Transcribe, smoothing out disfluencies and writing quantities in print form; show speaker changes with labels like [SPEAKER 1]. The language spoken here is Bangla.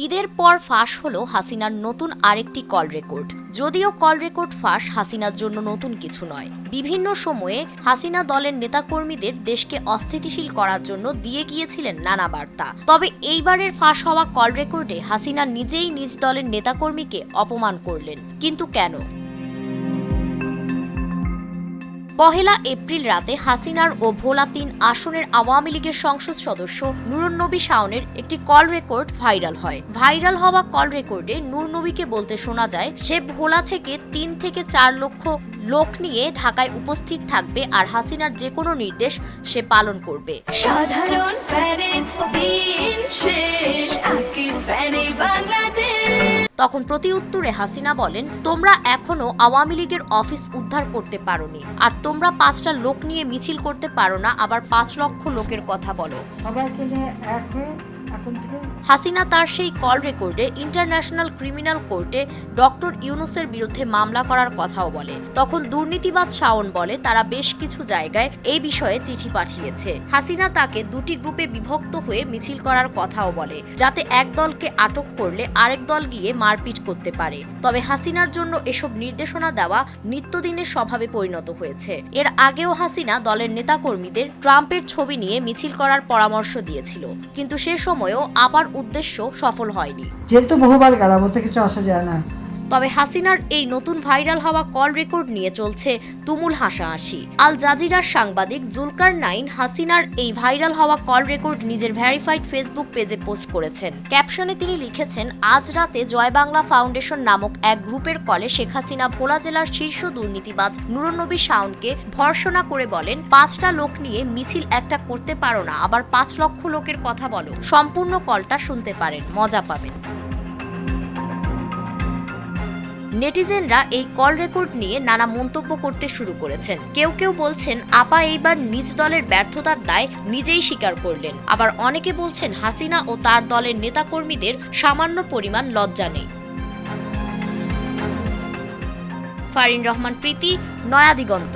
[SPEAKER 1] ঈদের পর ফাঁস হলো হাসিনার নতুন আরেকটি কল রেকর্ড। যদিও কল রেকর্ড ফাঁস হাসিনার জন্য নতুন কিছু নয়। বিভিন্ন সময়ে হাসিনা দলের নেতাকর্মীদের দেশকে অস্থিতিশীল করার জন্য দিয়ে গিয়েছিলেন নানা বার্তা। তবে এইবারের ফাঁস হওয়া কল রেকর্ডে হাসিনা নিজেই নিজ দলের নেতাকর্মীকে অপমান করলেন। কিন্তু কেন? পহেলা এপ্রিল রাতে হাসিনার ও ভোলা ৩ আসনের আওয়ামী লীগের সংসদ সদস্য নুরুন্নবী শাওনের একটি কল রেকর্ড ভাইরাল হয়। ভাইরাল হওয়া কল রেকর্ডে নুরনবীকে বলতে শোনা যায়, সে ভোলা থেকে ৩ থেকে ৪ লক্ষ লোক নিয়ে ঢাকায় উপস্থিত থাকবে আর হাসিনার যে কোনো নির্দেশ সে পালন করবে।
[SPEAKER 2] সাধারণ ফ্যানের দিন শেষ, আকিস ফ্যানে বাংলাদেশ।
[SPEAKER 1] তখন প্রতি উত্তরে হাসিনা বলেন, তোমরা এখনো আওয়ামী লীগের অফিস উদ্ধার করতে পারোনি, আর তোমরা ৫টা লোক নিয়ে মিছিল করতে পারো না, আবার ৫ লক্ষ লোকের কথা বলো।
[SPEAKER 3] সবাইকে নিয়ে এক হয়ে এখন থেকে
[SPEAKER 1] হাসিনা তার সেই কল রেকর্ডে ইন্টারন্যাশনাল ক্রিমিনাল কোর্টে ডক্টর ইউনূসের বিরুদ্ধে মামলা করার কথাও বলে। তখন দুর্নীতিবাজ শাওন বলে তারা বেশ কিছু জায়গায় এই বিষয়ে চিঠি পাঠিয়েছে। হাসিনা তাকে দুটি গ্রুপে বিভক্ত হয়ে মিছিল করার কথাও বলে, যাতে এক দলকে আটক করলে আরেক দল গিয়ে মারপিট করতে পারে। তবে হাসিনার জন্য এসব নির্দেশনা দেওয়া নিত্যদিনের স্বভাবে পরিণত হয়েছে। এর আগেও হাসিনা দলের নেতাকর্মীদের ট্রাম্পের ছবি নিয়ে মিছিল করার পরামর্শ দিয়েছিল, কিন্তু সে সময়ও আবার উদ্দেশ্য সফল হয়নি।
[SPEAKER 3] যেহেতু বহুবার গেলাম, ওতে কিছু আসা যায় না।
[SPEAKER 1] তবে হাসিনার এই নতুন ভাইরাল হওয়া কল রেকর্ড নিয়ে চলছে তুমুল হাসাহাসি। আল জাজিরার সাংবাদিক জুলকারনাইন হাসিনার এই ভাইরাল হওয়া কল রেকর্ড নিজের ভেরিফাইড ফেসবুক পেজে পোস্ট করেছেন। ক্যাপশনে তিনি লিখেছেন, আজ রাতে জয় বাংলা ফাউন্ডেশন নামক এক গ্রুপের কলে শেখ হাসিনা ভোলা জেলার শীর্ষ দুর্নীতিবাজ নুরুন্নবী শাওনকে ভর্ৎসনা করে বলেন, ৫টা লোক নিয়ে মিছিল একটা করতে পারো না, আবার ৫ লক্ষ লোকের কথা বলো। সম্পূর্ণ কলটা শুনতে পারেন, মজা পাবেন। নেটিজেনরা এই কল রেকর্ড নিয়ে নানা মন্তব্য করতে শুরু করেছেন। কেউ কেউ বলছেন, আপা এইবার নিজ দলের ব্যর্থতার দায় নিজেই স্বীকার করলেন। আবার অনেকে বলছেন, হাসিনা ও তার দলের নেতাকর্মীদের সামান্য পরিমাণ লজ্জা নেই। ফারিন রহমান প্রীতি, নয়া দিগন্ত।